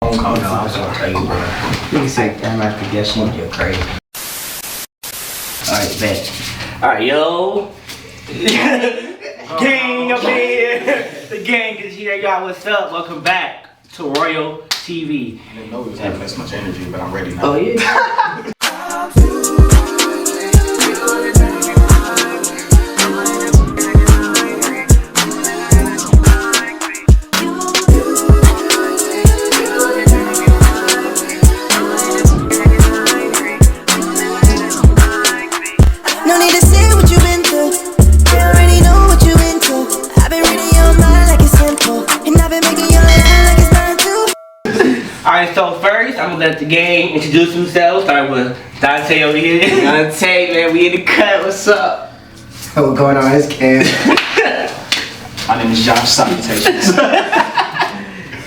phone call. No, I was gonna tell you, bro. You can say I'm after guessing. You're crazy. Alright, bet. Alright, yo. Gang up here. The gang is here, y'all. What's up? Welcome back to Royal TV. I didn't know we was having this much energy, but I'm ready now. Oh, yeah. Alright, so first, I'm gonna let the gang introduce themselves. Start with Dante over here. Dante, man, we in the cut. What's up? What's going on? It's Cam. My name is Josh. Salutations.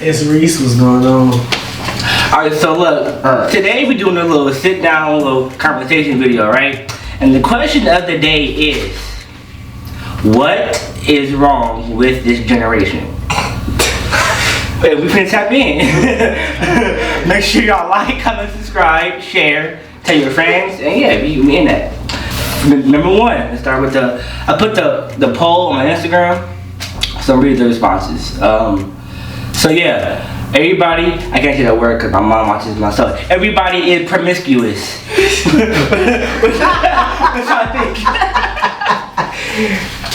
It's Reese. What's going on? Alright, so look, today we're doing a little sit down, little conversation video, right? And the question of the day is, what is wrong with this generation? Hey, we finna tap in. Make sure y'all like, comment, subscribe, share, tell your friends, and yeah, we in that. Number one, let's start with I put the poll on my Instagram, so read the responses. So yeah, everybody, I can't say that word because my mom watches my stuff. Everybody is promiscuous. What y'all think?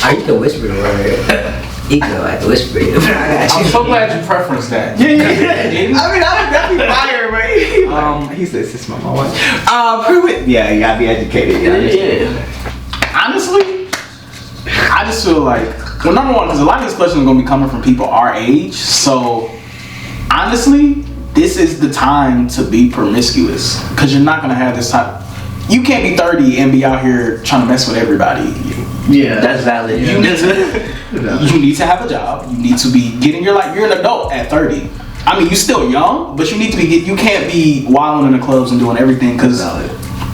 I used to whisper the word. You know, I can whisper it. I'm so glad you preferenced that. Yeah. I mean, that'd be fire, right? He says, "This is my mom." Yeah, you gotta be educated. Yeah. Honestly, I just feel like, well, number one, because a lot of these questions are gonna be coming from people our age. So, honestly, this is the time to be promiscuous because you're not gonna have this time. You can't be 30 and be out here trying to mess with everybody. Yeah, that's valid. You need to have a job. You need to be getting your life. You're an adult at 30. I mean, you're still young, but you need to be. You can't be wilding in the clubs and doing everything because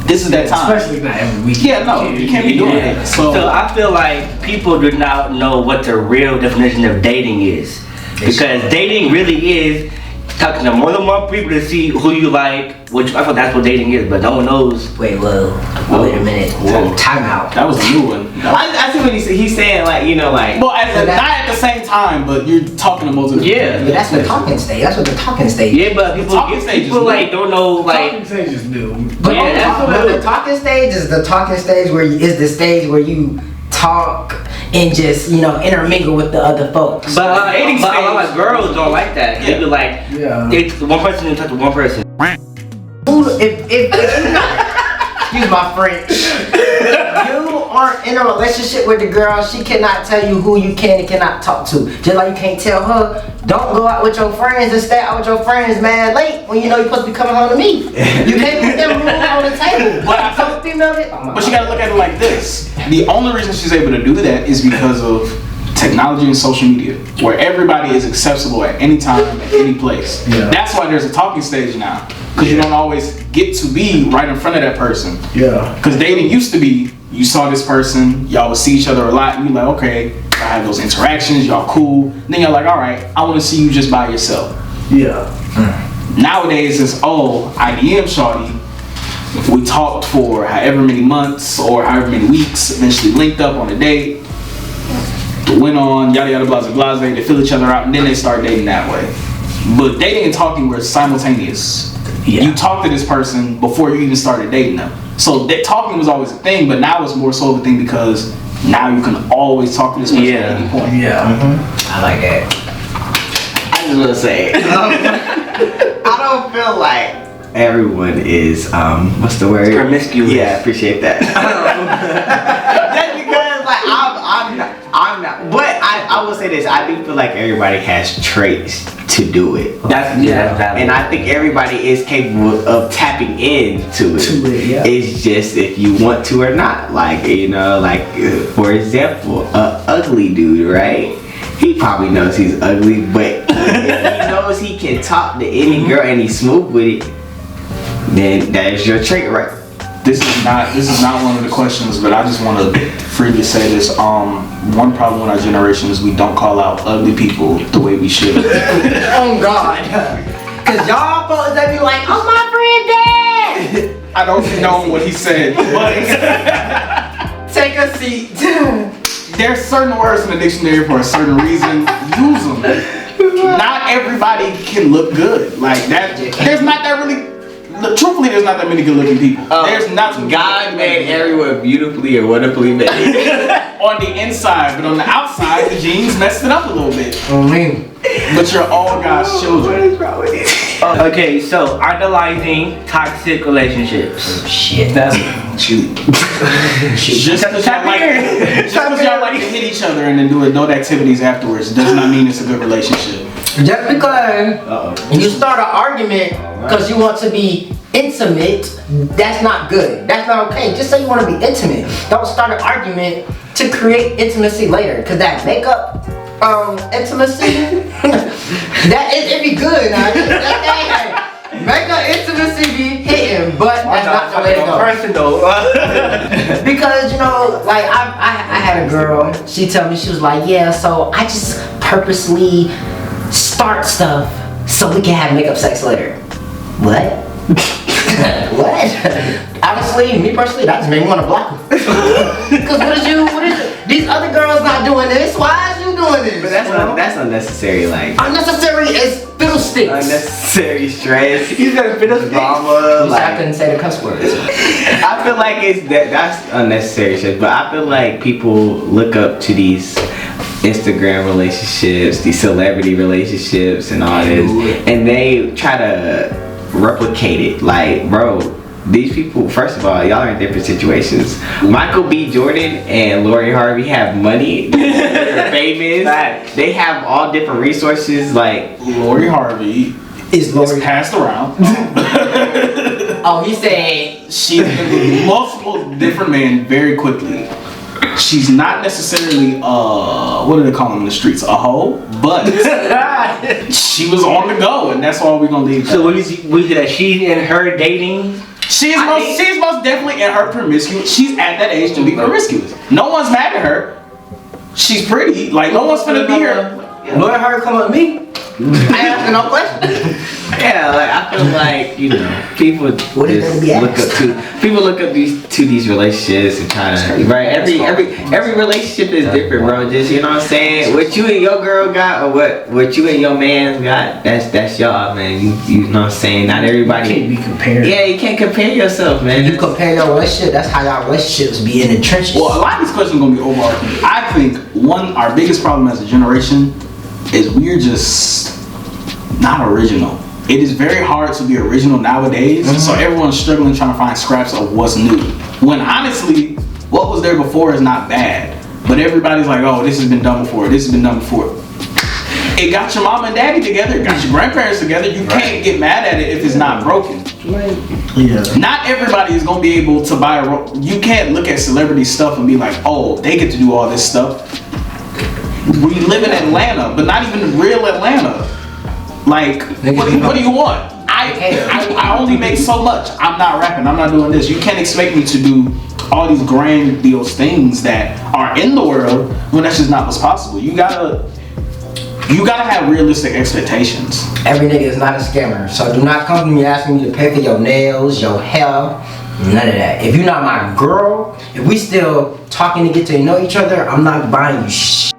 this is that time. Especially not every week. Yeah, no, you can't be doing it. So I feel like people do not know what the real definition of dating is, because dating really is talking to more than one people to see who you like. Which I thought that's what dating is, but no one knows. Wait a minute. Time out. That was a new one. I see what he's saying, like, you know, like. Well, not at the same time, but you're talking to multiple. Yeah, but that's the talking stage. That's what the talking stage. Yeah, but people like don't know, like. Talking stage is new. But yeah, the talking stage is the talking stage where the stage where you talk and just, you know, intermingle with the other folks. But a lot of girls don't like that. They be like, it's one person to talk to one person. If excuse my French, you aren't in a relationship with the girl, she cannot tell you who you can and cannot talk to. Just like you can't tell her, don't go out with your friends and stay out with your friends mad late when you know you're supposed to be coming home to me. You can't put them rules on the table. But you gotta look at it like this. The only reason she's able to do that is because of technology and social media, where everybody is accessible at any time, at any place. Yeah. That's why there's a talking stage now, because you don't always get to be right in front of that person. Yeah. Because dating used to be, you saw this person, y'all would see each other a lot, and you're like, okay, I have those interactions, y'all cool. Then you're like, all right, I want to see you just by yourself. Yeah. Nowadays it's IDM shawty. We talked for however many months or however many weeks, eventually linked up on a date. Went on, yada yada blah blah, they fill each other out, and then they start dating that way. But dating and talking were simultaneous. Yeah. You talk to this person before you even started dating them. So talking was always a thing, but now it's more so of a thing because now you can always talk to this person at any point. Yeah. I like that. I just want to say, I don't feel like everyone is, what's the word? Promiscuous. Yeah, I appreciate that. Just because, like, I'm not. But I will say this, I do feel like everybody has traits to do it. That's and I think everybody is capable of tapping into it. It's just if you want to or not. Like, you know, like, for example, a ugly dude, right? He probably knows he's ugly, but if he knows he can talk to any girl and he's smooth with it, then that is your trait, right? This is not one of the questions, but I just want to freely say this. One problem with our generation is we don't call out ugly people the way we should. Oh God. Cause y'all folks that be like, oh my friend dead. I don't know what he said, but Take a seat. there's certain words in the dictionary for a certain reason. Use them. Not everybody can look good like that. There's not that really. Truthfully, there's not that many good-looking people. There's not. God made everyone beautifully or wonderfully made. On the inside, but on the outside, the genes messed it up a little bit. But you're all God's children. Okay, so idolizing toxic relationships. Shit. That's cheap. Just because y'all like to hit each other and then do adult activities afterwards does not mean it's a good relationship. Just because you start an argument because you want to be intimate, that's not good. That's not okay. Just say you want to be intimate. Don't start an argument to create intimacy later. Cause that makeup intimacy, it be good now. Makeup intimacy be hitting, but that's not the way to go. Personal. Because like I had a girl. She told me, she was like, yeah. So I just purposely start stuff so we can have makeup sex later. What? What? Honestly, me personally, that just made me want to block them. Cause what is these other girls not doing this? Why is you doing this? But that's unnecessary, like unnecessary as fiddlesticks. unnecessary stress. He's got a bit of drama. I Like, couldn't say the cuss words. I feel like that's unnecessary shit. But I feel like people look up to these Instagram relationships, these celebrity relationships, and all this, and they try to replicate it. Like, bro, these people, first of all, y'all are in different situations. Michael B. Jordan and Lori Harvey have money. They're famous. They have all different resources. Like, Lori Harvey Is Lori passed around. Oh, he said She's been with multiple different men very quickly. She's not necessarily what do they call them in the streets, a hoe, but she was on the go, and that's all we're gonna leave. So we see that she's in her dating. She's most definitely in her promiscuous. She's at that age to be promiscuous. No one's mad at her. She's pretty. Like, no one's gonna be here. Lord Harvey come at me. I ain't asking no question. yeah, like I feel like people What is gonna be look up to these relationships and try to every relationship is different, bro. Just you know what I'm saying. What you and your girl got, or what you and your man got, that's y'all, man. You know what I'm saying. Not everybody You can't be compared. Yeah, you can't compare yourself, man. You compare your relationship, that's how y'all relationships be in the trenches. Well, a lot of these questions are gonna be overarching. I think our biggest problem as a generation is we're just not original. It is very hard to be original nowadays, so everyone's struggling trying to find scraps of what's new. When honestly, what was there before is not bad, but everybody's like, oh, this has been done before, this has been done before. It got your mom and daddy together, it got your grandparents together. You can't get mad at it if it's not broken. Yeah. Not everybody is gonna be able to buy you can't look at celebrity stuff and be like, oh, they get to do all this stuff. We live in Atlanta, but not even real Atlanta. Like, what do you want? I only make so much. I'm not rapping. I'm not doing this. You can't expect me to do all these grandiose things that are in the world when that's just not what's possible. You gotta have realistic expectations. Every nigga is not a scammer, so do not come to me asking me to pay for your nails, your hair, none of that. If you're not my girl, if we still talking to get to know each other, I'm not buying you shit.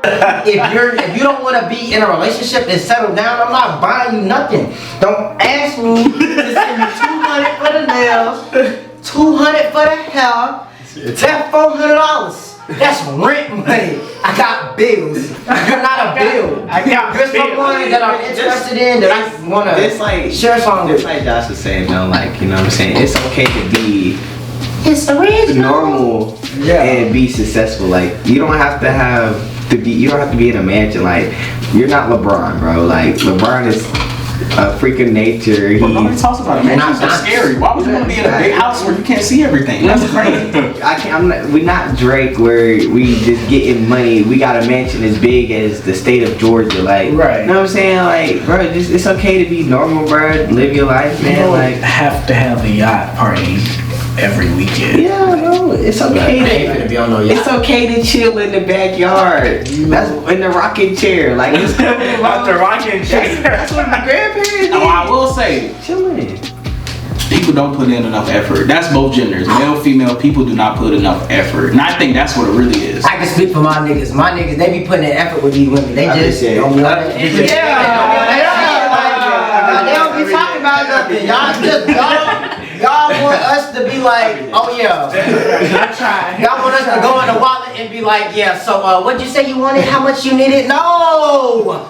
If you don't want to be in a relationship and settle down, I'm not buying you nothing. Don't ask me to send you $200 for the nails, $200 for the hair. That's $400. That's rent money. I got bills. You're not a bill. You're someone that I'm interested in, that I want to share something with. Just like Josh was saying, though, like, you know what I'm saying? It's okay to be normal and be successful. Like, you don't have to be in a mansion. Like, you're not LeBron, bro. Like, LeBron is a freak of nature. Nobody talks about it. Mansions are scary. Why would you want to be in a big house where you can't see everything? That's crazy. We're not Drake where we just getting money. We got a mansion as big as the state of Georgia. Like, Right. You know what I'm saying? Like, bro, it's okay to be normal, bro. Live your life, man. You don't Like, have to have a yacht party every weekend. Yeah, bro, it's I okay. ain't finna be on no yacht. It's okay to chill in the backyard. That's in the rocking chair. Like it's cool, That's the rocking chair. That's what my grandparents did. Oh, I will say, Chilling. people don't put in enough effort. That's both genders, male, female. People do not put enough effort, and I think that's what it really is. I can speak for my niggas. My niggas, they be putting in effort with these women. They just appreciate it. don't want it. Yeah. They don't be talking about nothing. Y'all want us to be like, oh yeah. Y'all want us to go in the wallet and be like, yeah. So what'd you say you wanted? How much you needed? No,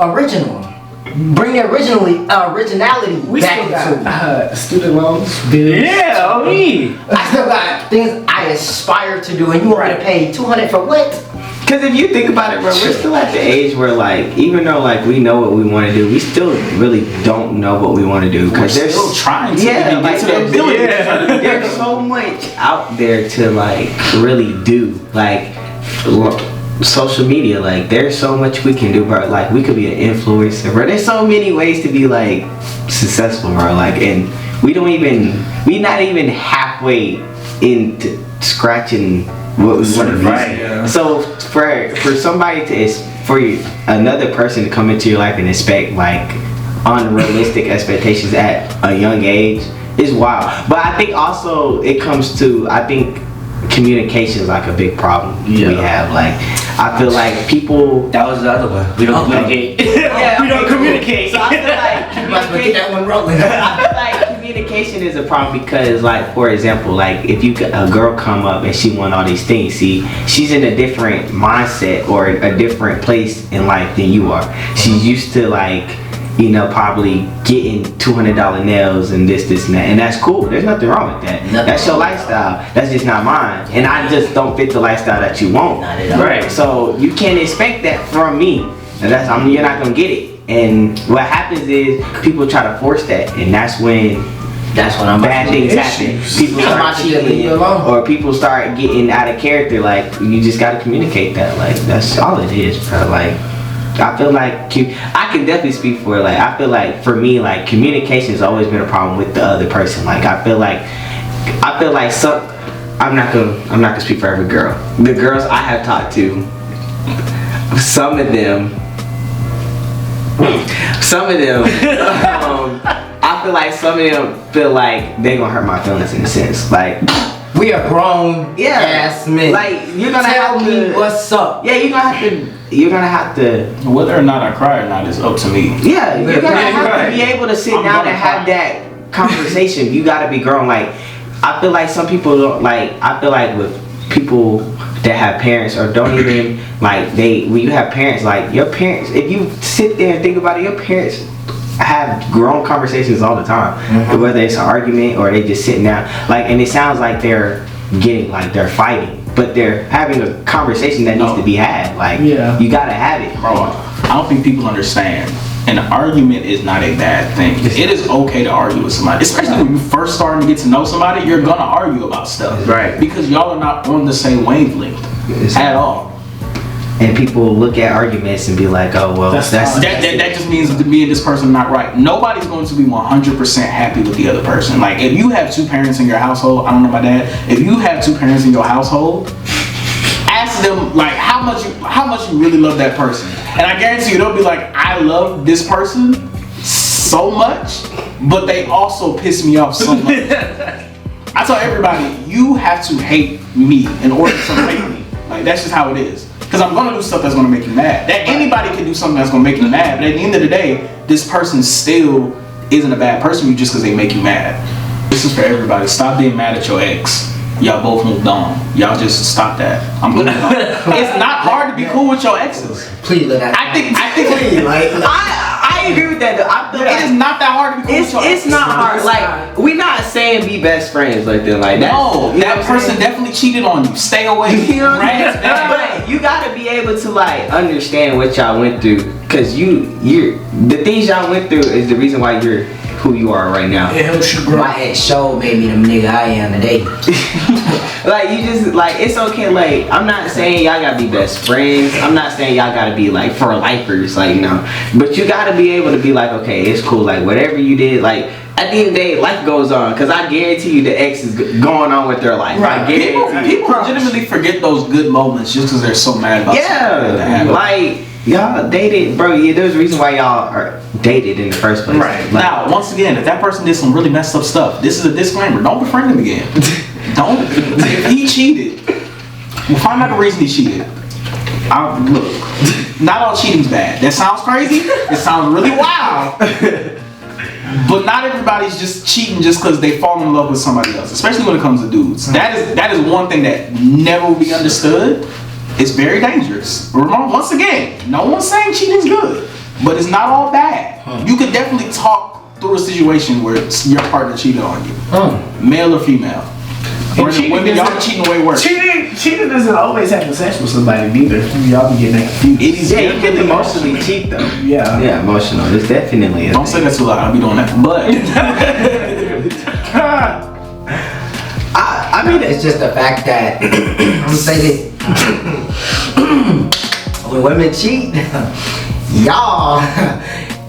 original. Bring the originality We back still into. got student loans, bills. Yeah, oh me. I still got things I aspire to do, and you want me to pay $200 for what? Cause if you think about it, bro, we're still at the age where like, even though like we know what we want to do, we still really don't know what we want to do. We're Cause there's still trying to yeah, even like, get to the there's- ability. yeah, there's so much out there to like really do. Like social media, like there's so much we can do, bro. Like we could be an influencer, bro. There's so many ways to be like successful, bro. Like, and we not even halfway into scratching what we want to be. Right. Yeah. So for somebody for another person to come into your life and expect like unrealistic expectations at a young age is wild. But I think also it comes to, I think communication is like a big problem we have. Like I feel like people. That was the other one. We don't communicate. Yeah, We don't communicate. So I feel like You must get that one rolling. I feel like communication is a problem because, like, for example, like if a girl come up and she want all these things, see, she's in a different mindset or a different place in life than you are. She's used to like, you know, probably getting $200 nails and this and that, and that's cool. There's nothing wrong with that. That's your lifestyle. That's just not mine, and I just don't fit the lifestyle that you want. Not at all. Right. So you can't expect that from me, and you're not gonna get it. And what happens is people try to force that, and that's when I'm bad things happen. People I'm start about to just leave cheating, you alone. or people start getting out of character. Like you just gotta communicate that. Like that's all it is, bro. Like I feel like I can definitely speak for it. Like I feel like for me, like communication has always been a problem with the other person. Like I feel like some. I'm not gonna speak for every girl. The girls I have talked to, some of them. I feel like some of them feel like they gonna hurt my feelings in a sense. Like We are grown ass men. like you're gonna Tell have me to. what's up. Yeah, you're gonna have to. Whether or not I cry or not is up to me. Yeah, you're gonna Right, have right. to be able to sit I'm down gonna and have cry. that conversation. You gotta be grown. Like I feel like some people don't like. I feel like with people that have parents or don't even like when you have parents, like your parents, if you sit there and think about it, your parents have grown conversations all the time. Whether it's an argument or they just sitting down, like, and it sounds like they're fighting, but they're having a conversation that needs to be had. Like Yeah. you gotta have it. Bro, I don't think people understand. An argument is not a bad thing. It is okay to argue with somebody, especially when you first starting to get to know somebody. You're gonna argue about stuff, Right. Because y'all are not on the same wavelength at all. And people look at arguments and be like, oh well, that's That just means that me and this person are not right. Nobody's going to be 100% happy with the other person. Like if you have two parents in your household, I don't know my dad. If you have two parents in your household, ask them like how much you really love that person, and I guarantee you they'll be like, I love this person so much, but they also piss me off so much. I tell everybody, you have to hate me in order to hate me. Like that's just how it is. Because I'm gonna do stuff that's gonna make you mad. That anybody can do something that's gonna make you mad, but at the end of the day, this person still isn't a bad person to you just because they make you mad. This is for everybody. Stop being mad at your ex. Y'all both moved on. Y'all just stop that. I'm moving on. It's not hard to be cool with your exes. Please let that. I think I agree with that though. I feel it is not that hard to be cool with your it's exes. not hard. Like we not saying be best friends like that. Like that. No, you know that what I'm person saying? definitely cheated on you. Stay away. You know what I'm Right? saying? But you gotta be able to like understand what y'all went through, cause the things y'all went through is the reason why you're who you are right now. It helps you grow. My ex show made me the nigga I am today. Like you just like it's okay. Like I'm not saying y'all gotta be best friends. I'm not saying y'all gotta be like for lifers. Like no, but you gotta be able to be like, okay, it's cool. Like whatever you did, like at the end of the day, life goes on. Because I guarantee you the ex is going on with their life. Right. I guarantee you. People legitimately forget those good moments just because they're so mad about something that Yeah, happened. like y'all dated, bro. Yeah, there's a reason why y'all are dated in the first place. Right. Like, Now, once again, if that person did some really messed up stuff, this is a disclaimer. Don't befriend him again. Don't. If he cheated, we'll find out the reason he cheated. Look, not all cheating's bad. That sounds crazy. It sounds really wild. But not everybody's just cheating just because they fall in love with somebody else, especially when it comes to dudes. That is one thing that never will be understood. It's very dangerous. Once again, no one's saying cheating's good, but it's not all bad. You could definitely talk through a situation where your partner cheated on you, male or female. Or women, y'all cheating way worse. Cheating doesn't always have sex with somebody neither. Y'all be getting that confused. It is yeah, you can definitely emotionally cheat though. Yeah. Yeah, emotional. It's definitely. Don't say that too loud. I'll be doing that. But I mean, It's just the fact that I'm gonna say this. When women cheat, y'all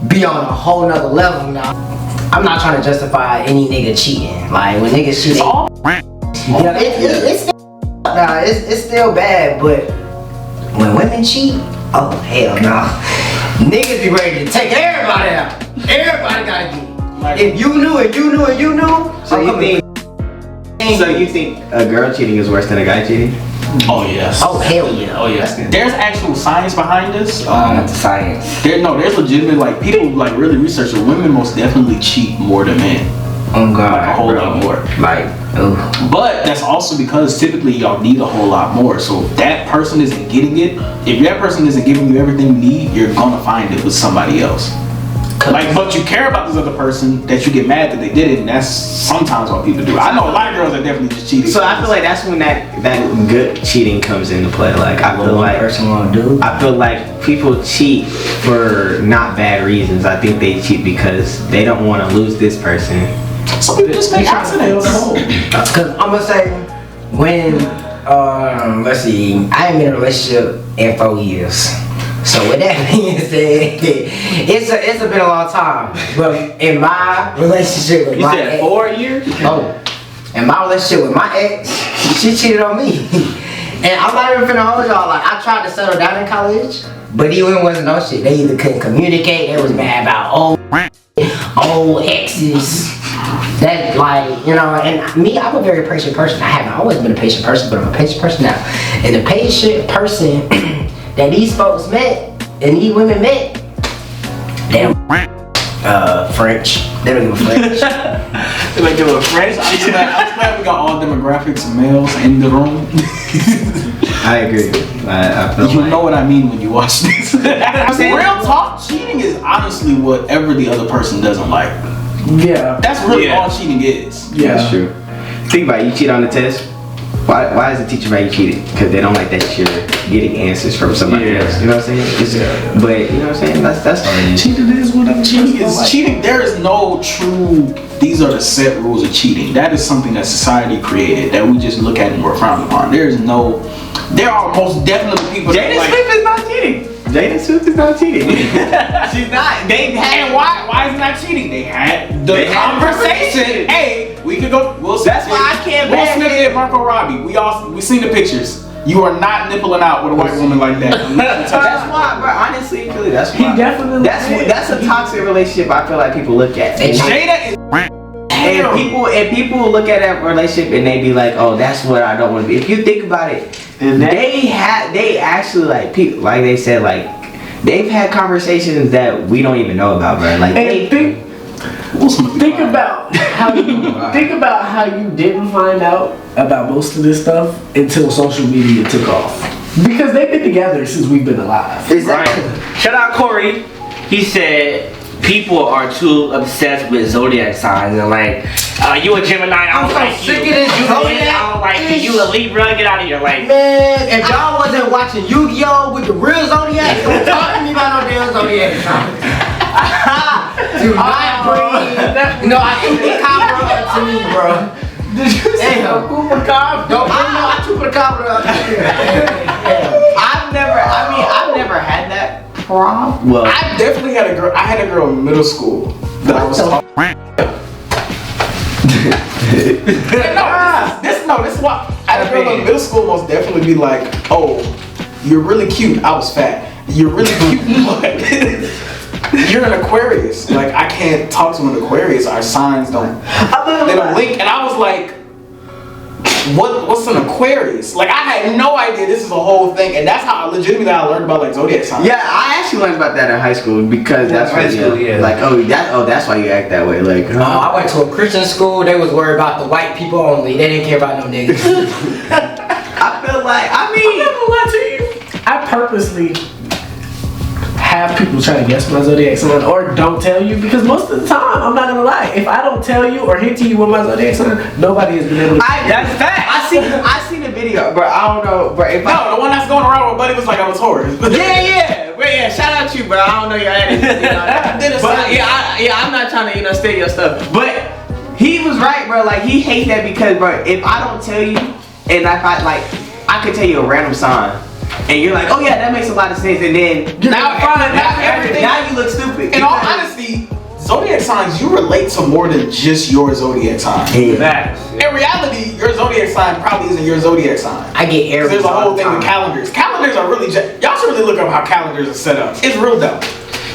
be on a whole nother level now. I'm not trying to justify any nigga cheating. Like when niggas cheat, yeah, it's still bad. But when women cheat, oh hell no, niggas be ready to take everybody out. Everybody gotta get it. If you knew and you knew and you knew, so you think a girl cheating is worse than a guy cheating? oh yes. oh hell yeah. Oh yes. There's actual science behind this. Science. There's legitimate like people like really research it. Women most definitely cheat more than men. Oh god, Like a whole lot more. Like, ooh. But that's also because typically y'all need a whole lot more. So if that person isn't getting it, if that person isn't giving you everything you need, you're gonna find it with somebody else. Like, but you care about this other person that you get mad that they did it, and that's sometimes what people do. I know a lot of girls that definitely just cheated. So I feel like that's when that good cheating comes into play. Like I feel like person wanna do. I feel like people cheat for not bad reasons. I think they cheat because they don't want to lose this person. Some people just make accidents. Cause I'm gonna say when let's see, I ain't been in a relationship in 4 years. So with that being said, it's been a long time. But in my relationship with You my said ex, 4 years? in my relationship with my ex, she cheated on me. And I'm not even finna hold y'all. Like I tried to settle down in college, but even wasn't no shit. They either couldn't communicate, they was mad about old exes. That like, you know, and me, I'm a very patient person. I haven't always been a patient person, but I'm a patient person now. And the patient person that these folks met and these women met, they don't French. They don't give a French. They like give a French. I'm glad we got all demographics of males in the room. I agree. I feel You like know what I mean when you watch this. Real talk, cheating is honestly whatever the other person doesn't like. Yeah. That's really Yeah. all cheating is. Yeah. that's true. Think about it. You cheat on the test. Why is the teacher mad you cheated? Because they don't like that you're getting answers from somebody else. You know what I'm saying? But you know what I'm saying? That's Cheating is whatever cheating is. Cheating, there is no true, these are the set rules of cheating. That is something that society created that we just look at and we're frowned upon. There are most definitely people that Jaden like, Smith is not cheating. Jaden Smith is not cheating. She's not. They and why is it not cheating? They had the conversation. Hey, we could go. That's why I can't Will ban Smith him. did Marco Robbie. We seen the pictures. You are not nippling out with a white woman like that. That's why, bro. Honestly, really, that's why. He definitely. That's a toxic relationship. I feel like people look at. Jada is. And people look at that relationship and they be like, oh, that's what I don't want to be. If you think about it, they actually like people, like they said, like they've had conversations that we don't even know about, bro. Like And think about how you didn't find out about most of this stuff until social media took off. Because they've been together since we've been alive. Right. Shout out Corey. He said people are too obsessed with zodiac signs and like, you a Gemini, I don't I'm so like sick you. of this zodiac I don't like you. You a Libra, get out of here. Like, Man, if y'all wasn't watching Yu-Gi-Oh with the real Zodiac, don't talk to me about no damn Zodiac signs. Do not bring, no, I think the copper up to me, bro. Did you say Chupacabra? Don't bring no Chupacabra up to me. I've never had that problem. Well, I definitely had a girl. I had a girl in middle school that I was talking. This is why I girl in middle school most definitely be like, oh, you're really cute. I was fat. You're really cute, but you're an Aquarius. Like I can't talk to an Aquarius. Our signs don't link. And I was like, what's an Aquarius? Like I had no idea this is a whole thing, and that's how I learned about like zodiac signs. Yeah, I actually learned about that in high school because that's high what school, yeah. like that's why you act that way. Like I went to a Christian school. They was worried about the white people only. They didn't care about no niggas. I feel like I'm not gonna lie to you. I purposely have people try to guess my zodiac sign or don't tell you because most of the time, I'm not gonna lie, if I don't tell you or hint to you what my zodiac sign, nobody has been able to. That's fact. I seen the video, but I don't know, but if No, the one that's going around with Buddy was like I was Taurus. yeah, shout out to you, bro. I don't know your attitude, you know, but I'm not trying to steal your stuff, but he was right, bro. Like he hates that because, bro, if I don't tell you, and if I could tell you a random sign. And you're like, oh yeah, that makes a lot of sense. And then now you look stupid. In all honesty, zodiac signs, you relate to more than just your zodiac sign. Facts. In reality, your zodiac sign probably isn't your zodiac sign. I get Aries. There's a all whole the thing with time. calendars. Calendars are really y'all should really look up how calendars are set up. It's real dumb.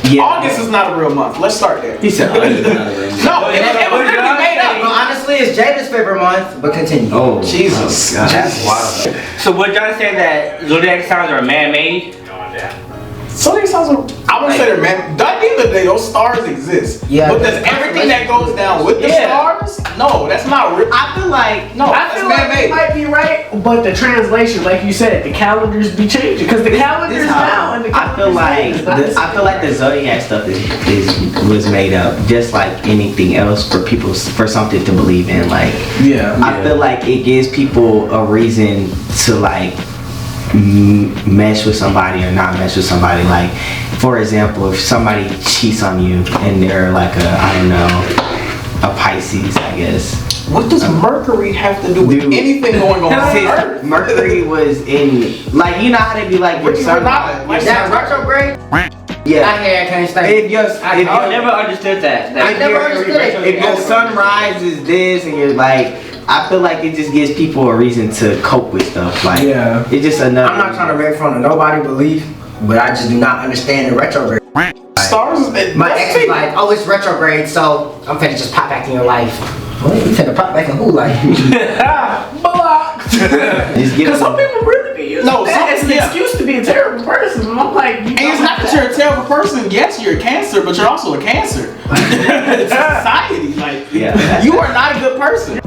Yeah. August is not a real month. Let's start there. He said, No, it was literally made Well, up. honestly, it's Jada's favorite month, but continue. oh, Jesus. God, that's wild. So what y'all saying that zodiac signs are man-made? Zodiac signs are, I wouldn't say they're man. At the end of the day, those stars exist. Yeah, But does that's everything that goes down with the stars? No, that's not real. I feel like No, I that's feel like man-made. you might be right, but the translation, like you said, the calendars be changing because the calendars now and the I feel calendars like then is not the same. the zodiac stuff was made up just like anything else for something to believe in. Like I feel like it gives people a reason to like mesh with somebody or not mesh with somebody. Like for example, if somebody cheats on you and they're like a Pisces, I guess. What does Mercury have to do with anything going on on Since Earth? Mercury was in, like, you know how they be like your sun. That retrograde? Yeah. I can't stay. I never understood that. I never understood it. If your sunrise is this and you're like, I feel like it just gives people a reason to cope with stuff. Like, it's just another. I'm not trying to make fun of nobody belief, but I just do not understand the retrograde. Stars. My ex is like, oh, it's retrograde, so I'm finna just pop back in your life. What? You finna pop back in who life? Blocked. Because some people really be using that as an excuse to be a terrible person. And I'm like, And it's not that you're a terrible person. Yes, you're a Cancer, but you're also a Cancer. It's society. Like, you are not a good person.